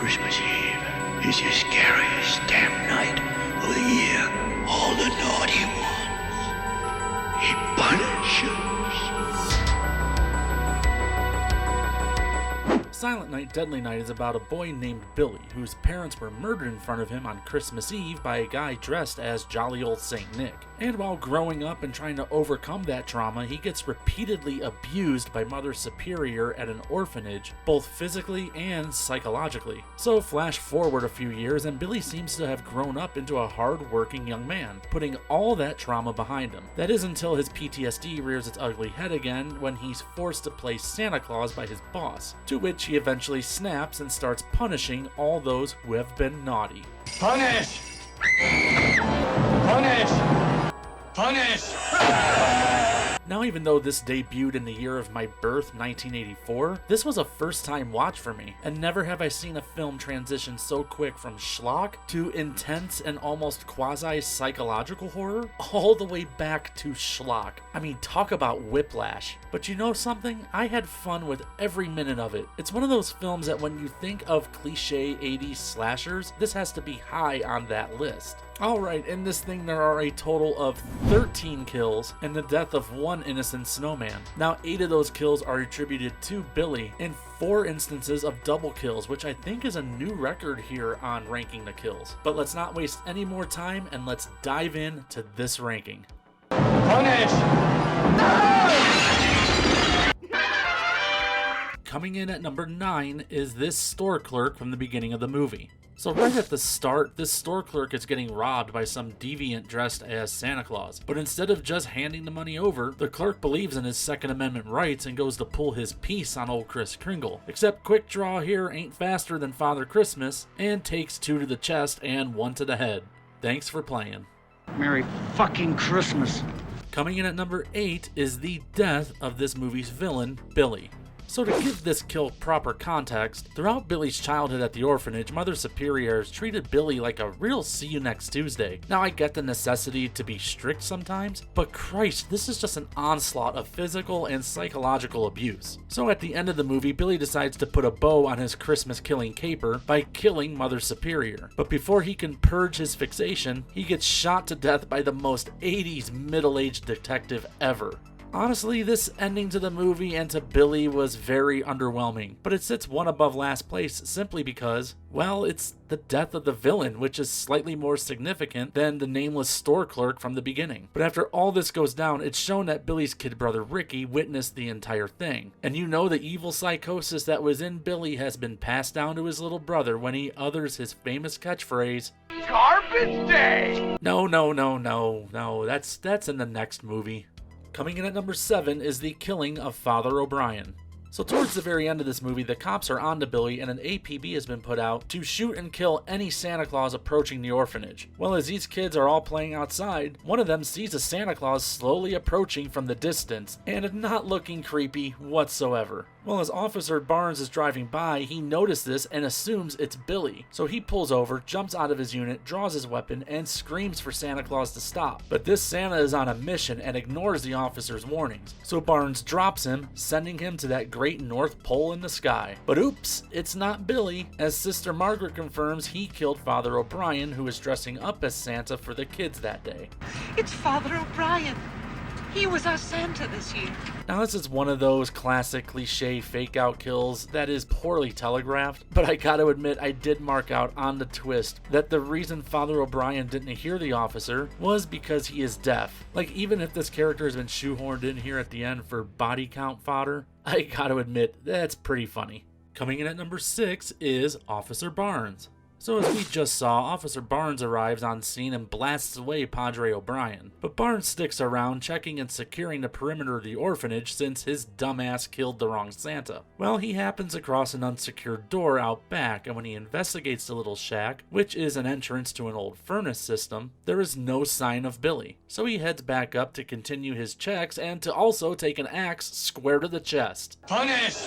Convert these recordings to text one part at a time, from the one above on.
Christmas Eve is the scariest damn night of the year. All the naughty ones, he punishes. Silent Night, Deadly Night is about a boy named Billy, whose parents were murdered in front of him on Christmas Eve by a guy dressed as jolly old Saint Nick. And while growing up and trying to overcome that trauma, he gets repeatedly abused by Mother Superior at an orphanage, both physically and psychologically. So flash forward a few years and Billy seems to have grown up into a hard-working young man, putting all that trauma behind him. That is until his PTSD rears its ugly head again when he's forced to play Santa Claus by his boss, to which he eventually snaps and starts punishing all those who have been naughty. Punish! Punish! Punish! Now, even though this debuted in the year of my birth, 1984, this was a first-time watch for me, and never have I seen a film transition so quick from schlock to intense and almost quasi-psychological horror, all the way back to schlock. I mean, talk about whiplash. But you know something? I had fun with every minute of it. It's one of those films that when you think of cliche 80s slashers, this has to be high on that list. Alright, in this thing there are a total of 13 kills and the death of one innocent snowman. Now 8 of those kills are attributed to Billy, and 4 instances of double kills, which I think is a new record here on ranking the kills. But let's not waste any more time and let's dive in to this ranking. Punish! Coming in at number 9 is this store clerk from the beginning of the movie. So right at the start, this store clerk is getting robbed by some deviant dressed as Santa Claus. But instead of just handing the money over, the clerk believes in his Second Amendment rights and goes to pull his piece on old Kris Kringle. Except quick draw here ain't faster than Father Christmas, and takes 2 to the chest and 1 to the head. Thanks for playing. Merry fucking Christmas. Coming in at number 8 is the death of this movie's villain, Billy. So to give this kill proper context, throughout Billy's childhood at the orphanage, Mother Superior has treated Billy like a real see you next Tuesday. Now I get the necessity to be strict sometimes, but Christ, this is just an onslaught of physical and psychological abuse. So at the end of the movie, Billy decides to put a bow on his Christmas killing caper by killing Mother Superior. But before he can purge his fixation, he gets shot to death by the most 80s middle-aged detective ever. Honestly, this ending to the movie and to Billy was very underwhelming, but it sits one above last place simply because, well, it's the death of the villain, which is slightly more significant than the nameless store clerk from the beginning. But after all this goes down, it's shown that Billy's kid brother Ricky witnessed the entire thing. And you know the evil psychosis that was in Billy has been passed down to his little brother when he utters his famous catchphrase, Garbage Day! No, that's in the next movie. Coming in at number 7 is the killing of Father O'Brien. So towards the very end of this movie, the cops are on to Billy and an APB has been put out to shoot and kill any Santa Claus approaching the orphanage. Well, as these kids are all playing outside, one of them sees a Santa Claus slowly approaching from the distance and not looking creepy whatsoever. Well, as Officer Barnes is driving by, he noticed this and assumes it's Billy. So he pulls over, jumps out of his unit, draws his weapon, and screams for Santa Claus to stop. But this Santa is on a mission and ignores the officer's warnings. So Barnes drops him, sending him to that great North Pole in the sky. But oops, it's not Billy, as Sister Margaret confirms he killed Father O'Brien, who was dressing up as Santa for the kids that day. It's Father O'Brien. He was our Santa this year. Now this is one of those classic cliche fake out kills that is poorly telegraphed, but I gotta admit I did mark out on the twist that the reason Father O'Brien didn't hear the officer was because he is deaf. Like, even if this character has been shoehorned in here at the end for body count fodder, I gotta admit that's pretty funny. Coming in at number 6 is Officer Barnes. So as we just saw, Officer Barnes arrives on scene and blasts away Padre O'Brien. But Barnes sticks around, checking and securing the perimeter of the orphanage since his dumbass killed the wrong Santa. Well, he happens across an unsecured door out back, and when he investigates the little shack, which is an entrance to an old furnace system, there is no sign of Billy. So he heads back up to continue his checks and to also take an axe square to the chest. Punish!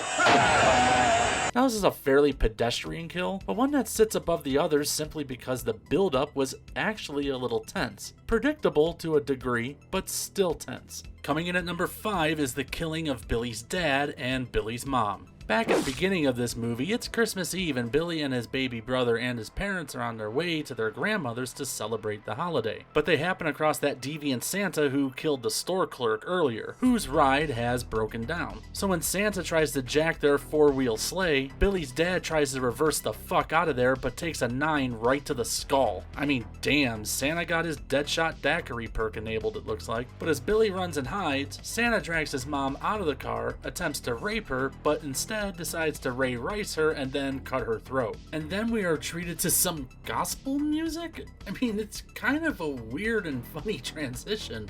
Now this is a fairly pedestrian kill, but one that sits above the others simply because the build-up was actually a little tense. Predictable to a degree, but still tense. Coming in at number 5 is the killing of Billy's dad and Billy's mom. Back at the beginning of this movie, it's Christmas Eve and Billy and his baby brother and his parents are on their way to their grandmother's to celebrate the holiday. But they happen across that deviant Santa who killed the store clerk earlier, whose ride has broken down. So when Santa tries to jack their four-wheel sleigh, Billy's dad tries to reverse the fuck out of there but takes a 9 right to the skull. I mean, damn, Santa got his Deadshot daiquiri perk enabled, it looks like. But as Billy runs and hides, Santa drags his mom out of the car, attempts to rape her, but instead decides to Ray Rice her and then cut her throat. And then we are treated to some gospel music? I mean, it's kind of a weird and funny transition.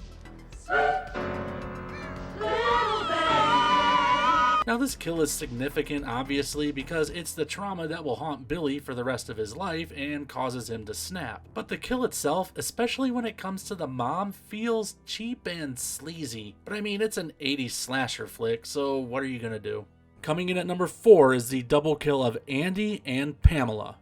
Now this kill is significant, obviously, because it's the trauma that will haunt Billy for the rest of his life and causes him to snap. But the kill itself, especially when it comes to the mom, feels cheap and sleazy. But I mean, it's an 80s slasher flick, so what are you gonna do? Coming in at number 4 is the double kill of Andy and Pamela.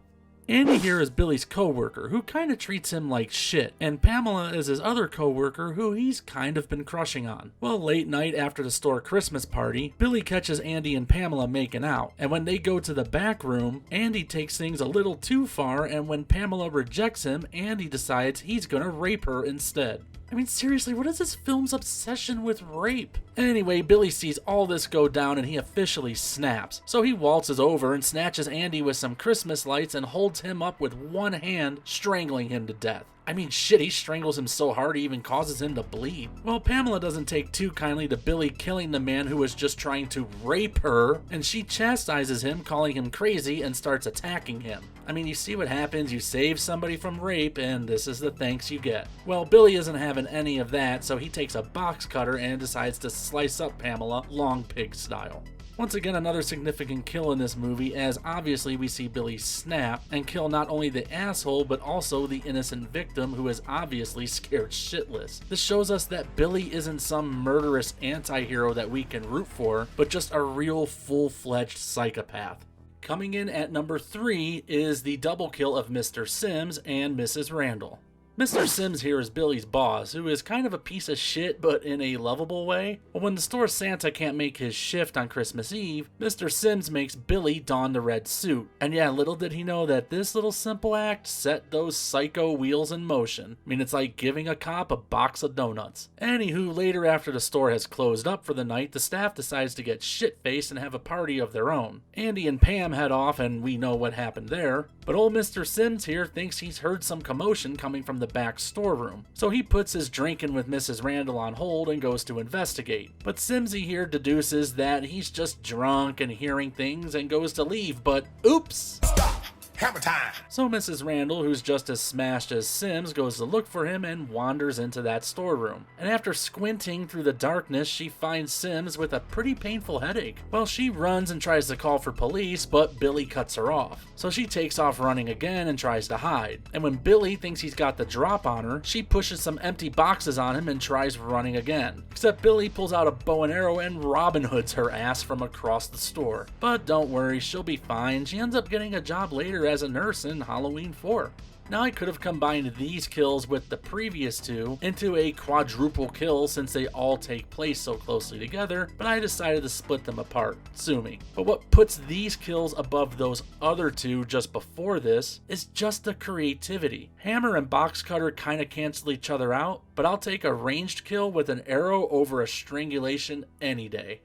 Andy here is Billy's co-worker, who kind of treats him like shit, and Pamela is his other co-worker who he's kind of been crushing on. Well, late night after the store Christmas party, Billy catches Andy and Pamela making out, and when they go to the back room, Andy takes things a little too far, and when Pamela rejects him, Andy decides he's gonna rape her instead. I mean, seriously, what is this film's obsession with rape? Anyway, Billy sees all this go down and he officially snaps. So he waltzes over and snatches Andy with some Christmas lights and holds him up with one hand, strangling him to death. I mean, shit, he strangles him so hard he even causes him to bleed. Well, Pamela doesn't take too kindly to Billy killing the man who was just trying to rape her, and she chastises him, calling him crazy, and starts attacking him. I mean, you see what happens, you save somebody from rape, and this is the thanks you get. Well, Billy isn't having any of that, so he takes a box cutter and decides to slice up Pamela, long pig style. Once again, another significant kill in this movie, as obviously we see Billy snap and kill not only the asshole, but also the innocent victim who is obviously scared shitless. This shows us that Billy isn't some murderous anti-hero that we can root for, but just a real full-fledged psychopath. Coming in at number 3 is the double kill of Mr. Sims and Mrs. Randall. Mr. Sims here is Billy's boss, who is kind of a piece of shit, but in a lovable way. But when the store Santa can't make his shift on Christmas Eve, Mr. Sims makes Billy don the red suit. And yeah, little did he know that this little simple act set those psycho wheels in motion. I mean, it's like giving a cop a box of donuts. Anywho, later after the store has closed up for the night, the staff decides to get shit-faced and have a party of their own. Andy and Pam head off, and we know what happened there. But old Mr. Sims here thinks he's heard some commotion coming from the back storeroom, so he puts his drinking with Mrs. Randall on hold and goes to investigate. But Simsy here deduces that he's just drunk and hearing things and goes to leave, but oops! Stop! Hammer time! So Mrs. Randall, who's just as smashed as Sims, goes to look for him and wanders into that storeroom. And after squinting through the darkness, she finds Sims with a pretty painful headache. Well, she runs and tries to call for police, but Billy cuts her off. So she takes off running again and tries to hide. And when Billy thinks he's got the drop on her, she pushes some empty boxes on him and tries running again. Except Billy pulls out a bow and arrow and Robin Hoods her ass from across the store. But don't worry, she'll be fine. She ends up getting a job later as a nurse in Halloween 4. Now I could have combined these kills with the previous two into a quadruple kill since they all take place so closely together, but I decided to split them apart. Sue me. But what puts these kills above those other two just before this is just the creativity. Hammer and box cutter kind of cancel each other out, but I'll take a ranged kill with an arrow over a strangulation any day.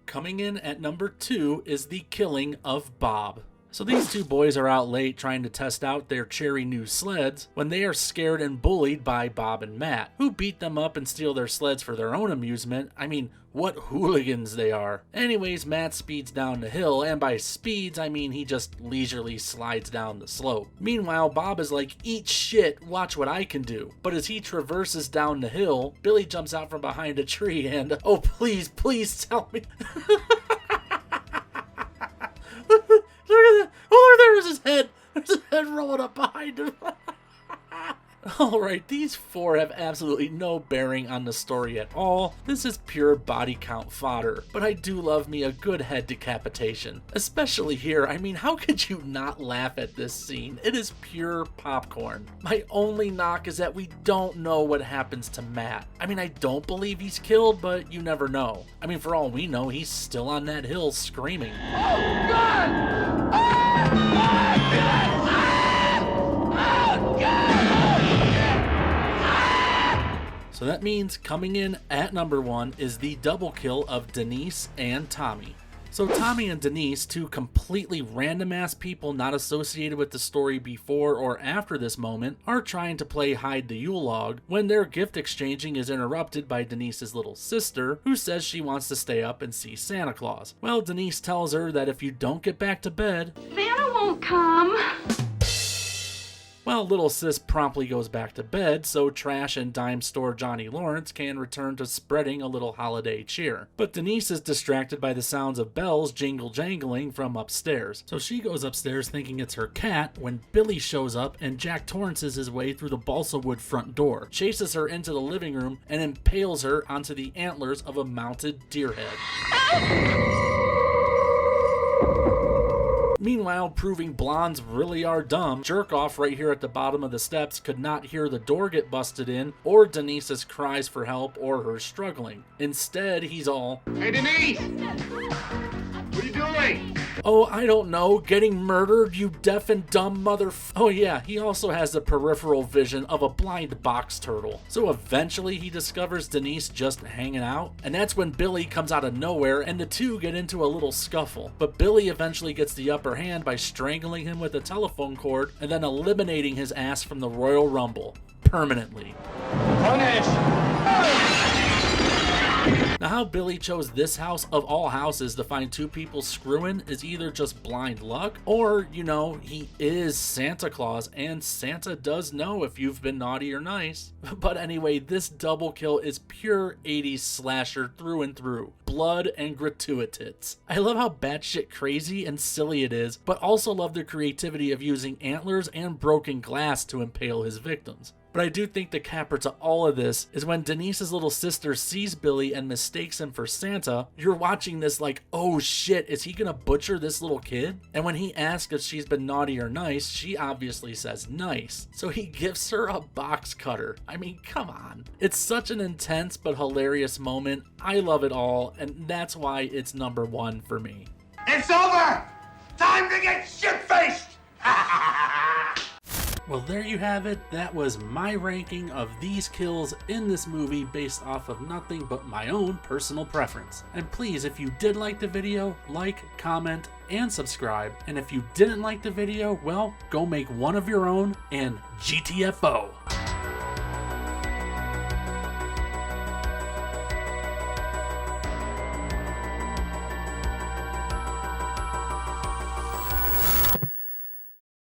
Coming in at number 2 is the killing of Bob. So these two boys are out late trying to test out their cherry new sleds when they are scared and bullied by Bob and Matt, who beat them up and steal their sleds for their own amusement. I mean, what hooligans they are. Anyways, Matt speeds down the hill, and by speeds, I mean he just leisurely slides down the slope. Meanwhile, Bob is like, eat shit, watch what I can do. But as he traverses down the hill, Billy jumps out from behind a tree and, oh please, please tell me. Look at that. Oh, there's his head. There's his head rolling up behind him. Alright, these 4 have absolutely no bearing on the story at all. This is pure body count fodder. But I do love me a good head decapitation. Especially here, I mean, how could you not laugh at this scene? It is pure popcorn. My only knock is that we don't know what happens to Matt. I mean, I don't believe he's killed, but you never know. I mean, for all we know, he's still on that hill screaming. Oh, God! Oh, God! So that means coming in at number 1 is the double kill of Denise and Tommy. So Tommy and Denise, 2 completely random ass people not associated with the story before or after this moment, are trying to play hide the Yule log when their gift exchanging is interrupted by Denise's little sister, who says she wants to stay up and see Santa Claus. Well, Denise tells her that if you don't get back to bed, Santa won't come. Well, little sis promptly goes back to bed so Trash and Dime Store Johnny Lawrence can return to spreading a little holiday cheer. But Denise is distracted by the sounds of bells jingle-jangling from upstairs. So she goes upstairs thinking it's her cat when Billy shows up and Jack Torrances his way through the balsa wood front door, chases her into the living room, and impales her onto the antlers of a mounted deer head. Meanwhile, proving blondes really are dumb, Jerk-Off right here at the bottom of the steps could not hear the door get busted in, or Denise's cries for help, or her struggling. Instead, he's all, Hey, Denise! What are you doing? oh, I don't know, getting murdered, you deaf and dumb Oh yeah, he also has the peripheral vision of a blind box turtle. So eventually he discovers Denise just hanging out, and that's when Billy comes out of nowhere and the 2 get into a little scuffle. But Billy eventually gets the upper hand by strangling him with a telephone cord and then eliminating his ass from the Royal Rumble. Permanently. Punish! Now, how Billy chose this house of all houses to find 2 people screwing is either just blind luck, or, you know, he is Santa Claus, and Santa does know if you've been naughty or nice. But anyway, this double kill is pure 80s slasher through and through. Blood and gratuitous. I love how batshit crazy and silly it is, but also love the creativity of using antlers and broken glass to impale his victims. But I do think the capper to all of this is when Denise's little sister sees Billy and mistakes him for Santa. You're watching this like, oh shit, is he gonna butcher this little kid? And when he asks if she's been naughty or nice, she obviously says nice. So he gives her a box cutter. I mean, come on. It's such an intense but hilarious moment. I love it all, and that's why it's number 1 for me. It's over! Time to get shit-faced! Well, there you have it. That was my ranking of these kills in this movie based off of nothing but my own personal preference. And please, if you did like the video, like, comment, and subscribe. And if you didn't like the video, well, go make one of your own and GTFO.